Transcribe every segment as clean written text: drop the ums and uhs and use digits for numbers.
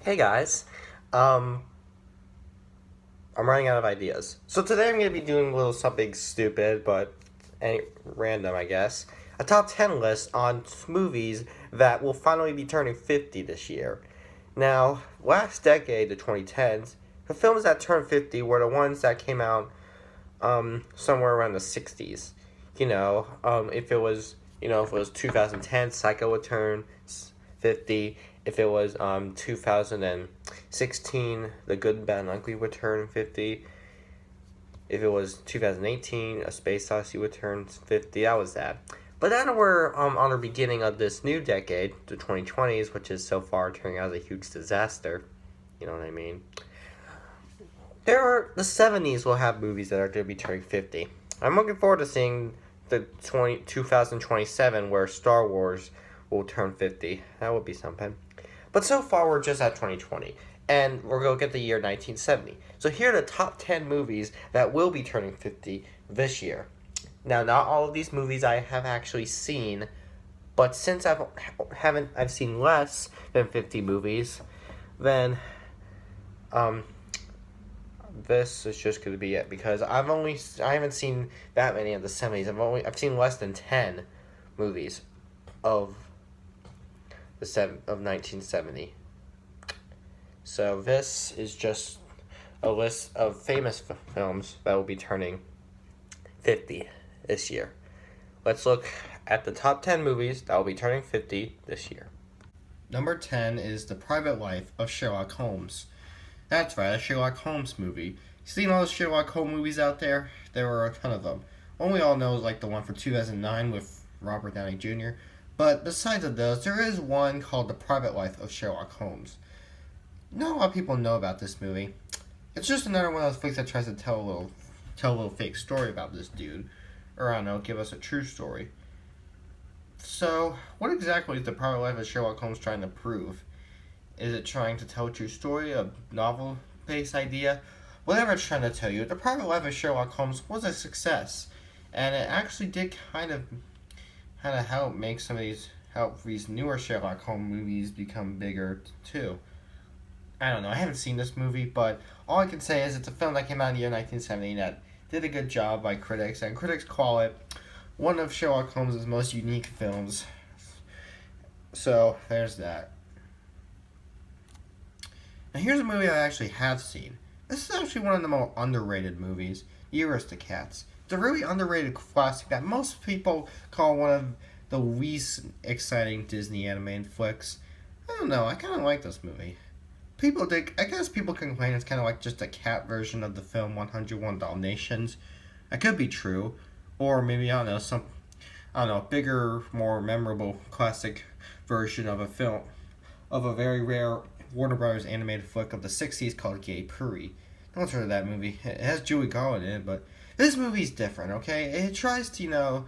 Hey guys, um, I'm running out of ideas. So today I'm going to be doing a little something stupid, but random, I guess. A top 10 list on movies that will finally be turning 50 this year. Now, last decade, the 2010s, the films that turned 50 were the ones that came out somewhere around the 60s. If it was 2010, Psycho would turn 50. If it was 2016, The Good, Bad, and Ugly would turn 50. If it was 2018, A Space Odyssey would turn 50. That was that. But then we're on the beginning of this new decade, the 2020s, which is so far turning out as a huge disaster. You know what I mean? The 70s will have movies that are going to be turning 50. I'm looking forward to seeing the 2027 where Star Wars will turn 50. That would be something. But so far we're just at 2020 and we're going to get the year 1970. So here are the top 10 movies that will be turning 50 this year. Now, not all of these movies I have actually seen, but since I've seen less than 50 movies, then um this is just going to be it because I haven't seen that many of the 70s. I've seen less than 10 movies of of 1970. So this is just a list of famous films that will be turning 50 this year. Let's look at the top 10 movies that will be turning 50 this year. Number 10 is The Private Life of Sherlock Holmes. That's right, a Sherlock Holmes movie. Seen all the Sherlock Holmes movies out there? There were a ton of them. One we all know is like the one for 2009 with Robert Downey Jr. But besides of those, there is one called The Private Life of Sherlock Holmes. Not a lot of people know about this movie. It's just another one of those flicks that tries to tell a little fake story about this dude. Or I don't know, give us a true story. So, what exactly is The Private Life of Sherlock Holmes trying to prove? Is it trying to tell a true story, a novel based idea? Whatever it's trying to tell you, The Private Life of Sherlock Holmes was a success. And it actually did kind of help make help these newer Sherlock Holmes movies become bigger too. I don't know, I haven't seen this movie, but all I can say is it's a film that came out in the year 1970 that did a good job by critics, and critics call it one of Sherlock Holmes' most unique films. So, there's that. Now here's a movie I actually have seen. This is actually one of the more underrated movies, The Aristocats. It's a really underrated classic that most people call one of the least exciting Disney animated flicks. I don't know, I kind of like this movie. I guess people complain it's kind of like just a cat version of the film 101 Dalmatians. That could be true. Or maybe, bigger, more memorable classic version of a film, of a very rare Warner Brothers animated flick of the 60s called Gay Puri. Don't heard of that movie. It has Julie Garland in it, but this movie's different, okay? It tries to,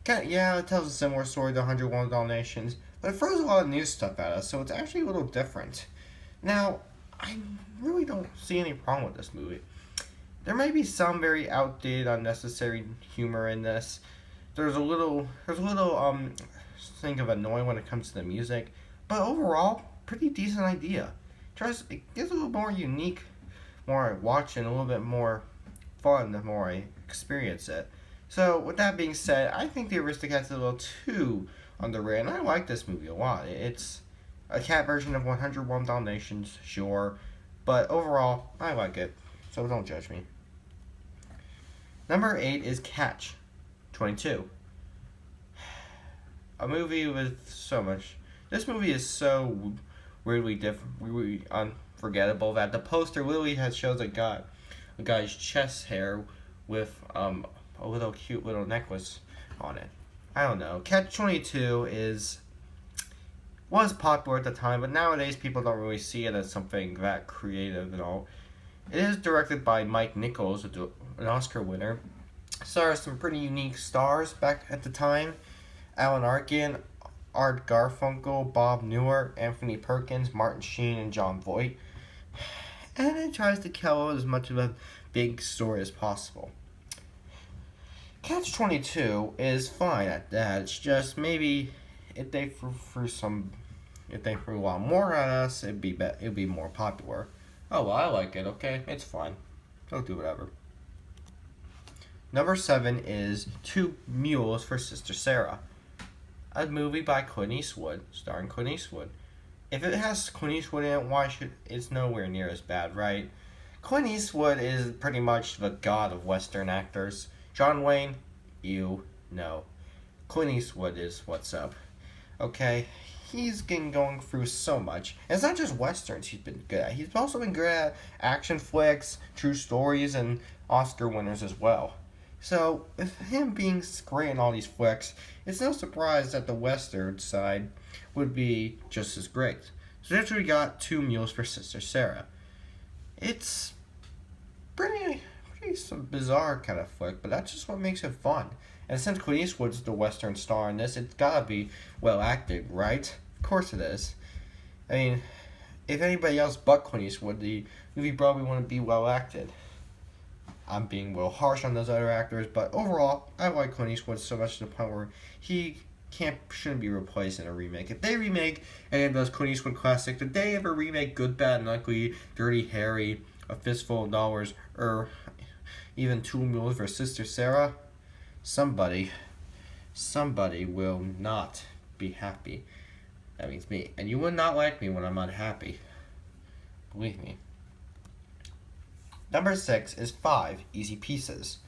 it tells a similar story to 101 Dalmatians, but it throws a lot of new stuff at us, so it's actually a little different. Now, I really don't see any problem with this movie. There may be some very outdated, unnecessary humor in this. There's a little thing of annoying when it comes to the music, but overall, pretty decent idea. It gets a little more unique, more I watch and a little bit more fun the more I experience it. So with that being said, I think the Aristocats is a little too underrated, and I like this movie a lot. It's a cat version of 101 Dalmatians, sure, but overall, I like it. So don't judge me. Number 8 is Catch, 22. A movie with so much. This movie is so weirdly different, really unforgettable that the poster literally shows a guy's chest hair with a little cute little necklace on it. I don't know. Catch 22 was popular at the time, but nowadays people don't really see it as something that creative at all. It is directed by Mike Nichols, an Oscar winner. Stars some pretty unique stars back at the time. Alan Arkin, Art Garfunkel, Bob Newhart, Anthony Perkins, Martin Sheen, and John Voight. And it tries to tell as much of a big story as possible. Catch 22 is fine at that. It's just maybe if they threw some if they threw a lot more at us, it'd be more popular. Oh well, I like it. Okay, it's fine. I'll do whatever. Number 7 is Two Mules for Sister Sarah, a movie by Clint Eastwood, starring Clint Eastwood. If it has Clint Eastwood in it, why should it's nowhere near as bad, right? Clint Eastwood is pretty much the god of Western actors. John Wayne, no. Clint Eastwood is what's up. Okay, he's been going through so much. And it's not just westerns he's been good at. He's also been good at action flicks, true stories, and Oscar winners as well. So, with him being great in all these flicks, it's no surprise that the western side would be just as great. So that's what we got Two Mules for Sister Sarah. It's pretty some bizarre kind of flick, but that's just what makes it fun. And since Clint Eastwood's the western star in this, it's gotta be well acted, right? Of course it is. I mean, if anybody else but Clint Eastwood, the movie probably wouldn't be well acted. I'm being a little harsh on those other actors, but overall, I like Clint Eastwood so much to the point where he shouldn't be replaced in a remake. If they remake any of those Clint Eastwood classics, if they ever remake Good, Bad, and Ugly, Dirty Harry, A Fistful of Dollars, or even Two Mules for Sister Sarah, somebody will not be happy. That means me. And you will not like me when I'm unhappy. Believe me. Number 6 is 5 Easy Pieces.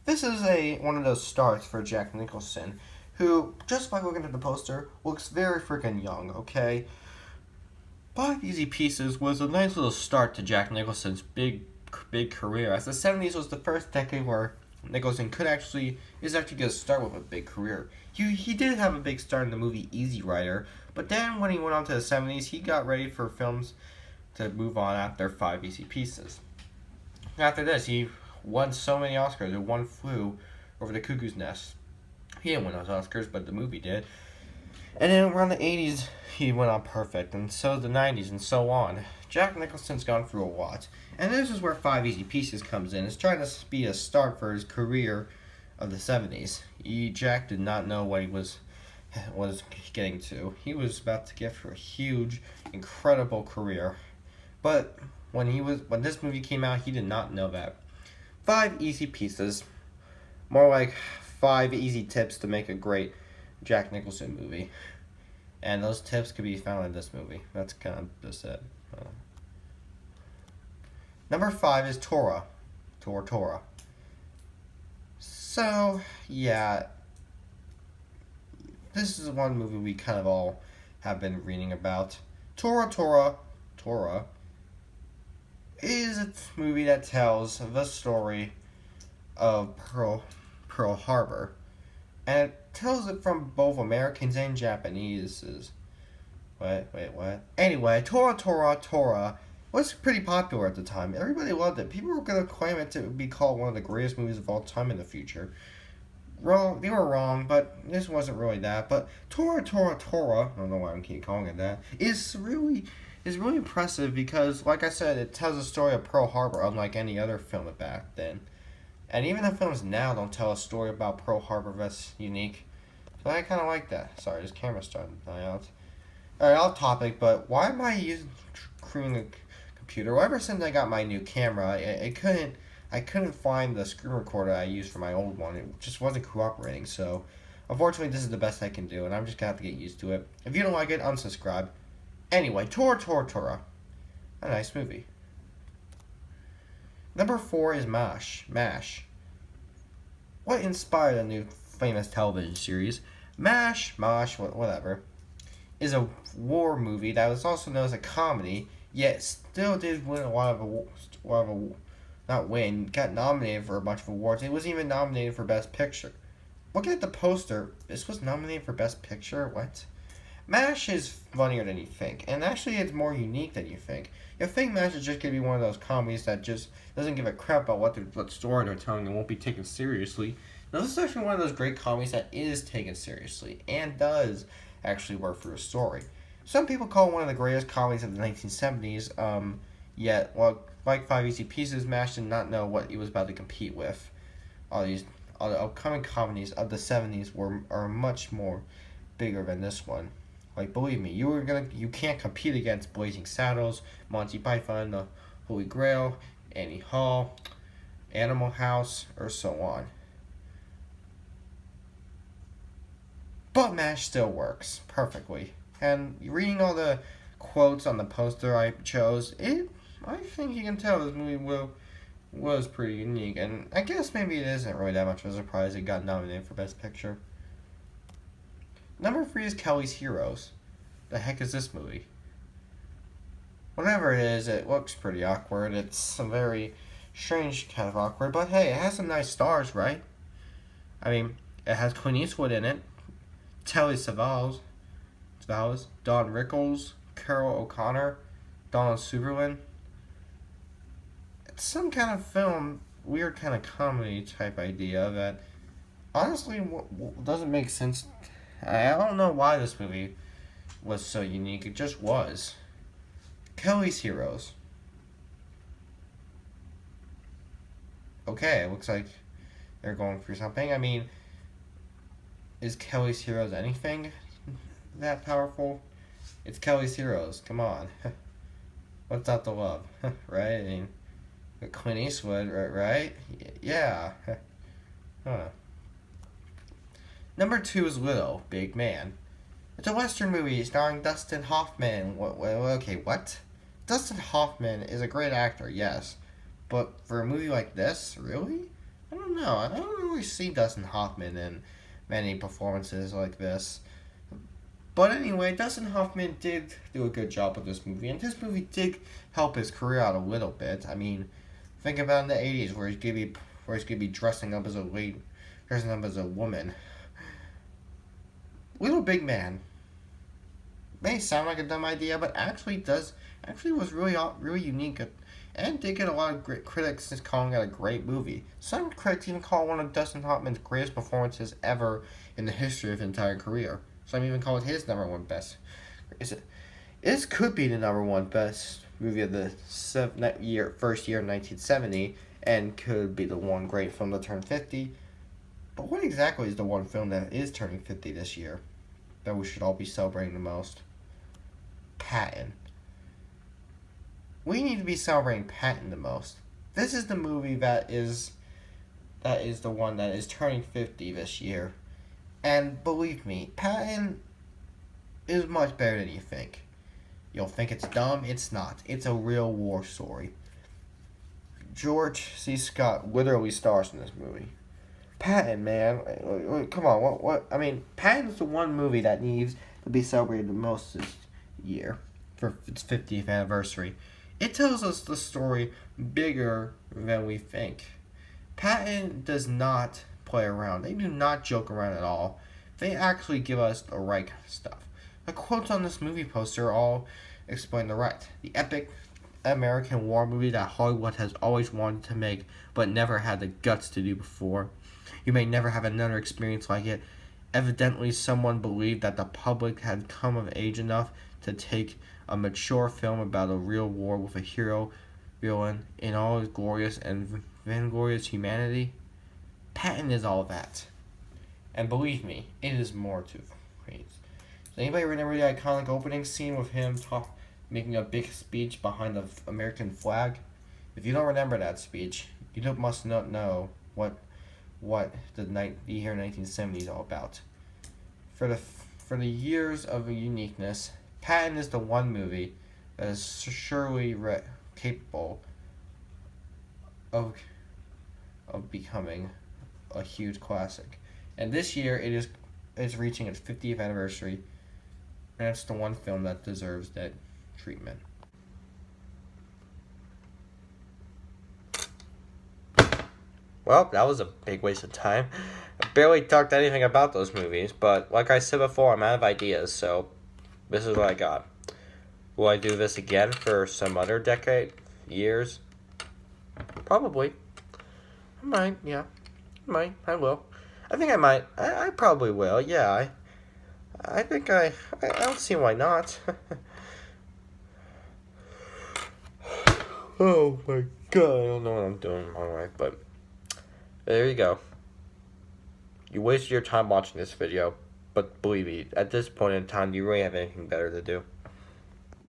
This is one of those starts for Jack Nicholson, who, just by looking at the poster, looks very freaking young, okay? 5 Easy Pieces was a nice little start to Jack Nicholson's big career, as the 70s was the first decade where Nicholson is actually going to start with a big career. He did have a big start in the movie Easy Rider, but then when he went on to the 70s, he got ready for films to move on after 5 Easy Pieces. After this, he won so many Oscars. One flew over the cuckoo's nest. He didn't win those Oscars, but the movie did. And then around the 80s, he went on Perfect, and so the 90s, and so on. Jack Nicholson's gone through a lot. And this is where 5 Easy Pieces comes in. It's trying to be a start for his career of the 70s. Jack did not know what he was getting to. He was about to get for a huge, incredible career. But when this movie came out, he did not know that. 5 Easy Pieces. More like 5 easy tips to make a great Jack Nicholson movie. And those tips could be found in this movie. That's kind of just it. Number 5 is Tora. Tora. So, yeah. This is one movie we kind of all have been reading about. Tora is a movie that tells the story of Pearl Harbor. And it tells it from both Americans and Japanese. What? Anyway, Tora was pretty popular at the time. Everybody loved it. People were going to claim it to be called one of the greatest movies of all time in the future. Wrong. They were wrong, but this wasn't really that. But Tora, I don't know why I keep calling it that, is really impressive because, like I said, it tells the story of Pearl Harbor unlike any other film back then. And even the films now don't tell a story about Pearl Harbor that's unique. So I kind of like that. Sorry, this camera's starting to die out. Alright, off topic, but why am I crewing a computer? Well, ever since I got my new camera, I couldn't find the screen recorder I used for my old one. It just wasn't cooperating, so unfortunately this is the best I can do, and I'm just gonna have to get used to it. If you don't like it, unsubscribe. Anyway, Tora. A nice movie. Number 4 is MASH. What inspired a new famous television series? MASH, whatever, is a war movie that was also known as a comedy, yet still did win a lot of awards. Got nominated for a bunch of awards. It was even nominated for Best Picture. Looking at the poster, this was nominated for Best Picture? What? MASH is funnier than you think, and actually it's more unique than you think. You think MASH is just going to be one of those comedies that just doesn't give a crap about what story they're telling and won't be taken seriously. Now, this is actually one of those great comedies that is taken seriously and does actually work for a story. Some people call it one of the greatest comedies of the 1970s, yet, well, like 5 Easy Pieces, MASH did not know what he was about to compete with. All the upcoming comedies of the 70s are much more bigger than this one. Like, believe me, you can't compete against Blazing Saddles, Monty Python, The Holy Grail, Annie Hall, Animal House, or so on. But MASH still works perfectly. And reading all the quotes on the poster I chose, I think you can tell this movie was pretty unique. And I guess maybe it isn't really that much of a surprise it got nominated for Best Picture. Number 3 is Kelly's Heroes. The heck is this movie? Whatever it is, it looks pretty awkward. It's a very strange kind of awkward, but hey, it has some nice stars, right? I mean, it has Clint Eastwood in it, Telly Savalas, Don Rickles, Carol O'Connor, Donald Sutherland. It's some kind of film, weird kind of comedy type idea that honestly doesn't make sense. I don't know why this movie was so unique. It just was. Kelly's Heroes. Okay, it looks like they're going through something. I mean, is Kelly's Heroes anything that powerful? It's Kelly's Heroes. Come on. What's not to love? Right? I mean, Clint Eastwood, right? Yeah. Huh. Number 2 is Little Big Man. It's a Western movie starring Dustin Hoffman. What? Dustin Hoffman is a great actor, yes. But for a movie like this, really? I don't know. I don't really see Dustin Hoffman in many performances like this. But anyway, Dustin Hoffman did do a good job with this movie. And this movie did help his career out a little bit. I mean, think about in the 80s where he's going to be dressing up as a woman. Little Big Man may sound like a dumb idea, but actually was really unique, and did get a lot of great critics calling it a great movie. Some critics even call it one of Dustin Hoffman's greatest performances ever in the history of his entire career. Some even call it his number one best. This could be the number one best movie of the first year, 1970, and could be the one great film that turned 50. But what exactly is the one film that is turning 50 this year that we should all be celebrating the most? Patton. We need to be celebrating Patton the most. This is the movie that is the one that is turning 50 this year. And believe me, Patton is much better than you think. You'll think it's dumb, it's not. It's a real war story. George C. Scott literally stars in this movie. Patton, man, come on, what? I mean, Patton's the one movie that needs to be celebrated the most this year for its 50th anniversary. It tells us the story bigger than we think. Patton does not play around. They do not joke around at all. They actually give us the right kind of stuff. The quotes on this movie poster all explain the right. The epic American war movie that Hollywood has always wanted to make but never had the guts to do before. You may never have another experience like it. Evidently, someone believed that the public had come of age enough to take a mature film about a real war with a hero villain in all his glorious and vainglorious humanity. Patton is all that. And believe me, it is more to praise. Does anybody remember the iconic opening scene with him making a big speech behind the American flag? If you don't remember that speech, you must not know what the year 1970 is all about. For the years of uniqueness, Patton is the one movie that is surely capable of becoming a huge classic. And this year it is reaching its 50th anniversary, and it's the one film that deserves that treatment. Well, that was a big waste of time. I barely talked anything about those movies, but like I said before, I'm out of ideas, so this is what I got. Will I do this again for some other years? Probably. I might, yeah. I will. I think I might. I probably will, yeah. I think I don't see why not. Oh my god, I don't know what I'm doing in my life, but there you go. You wasted your time watching this video, but but believe me, at this point in time, do you really have anything better to do?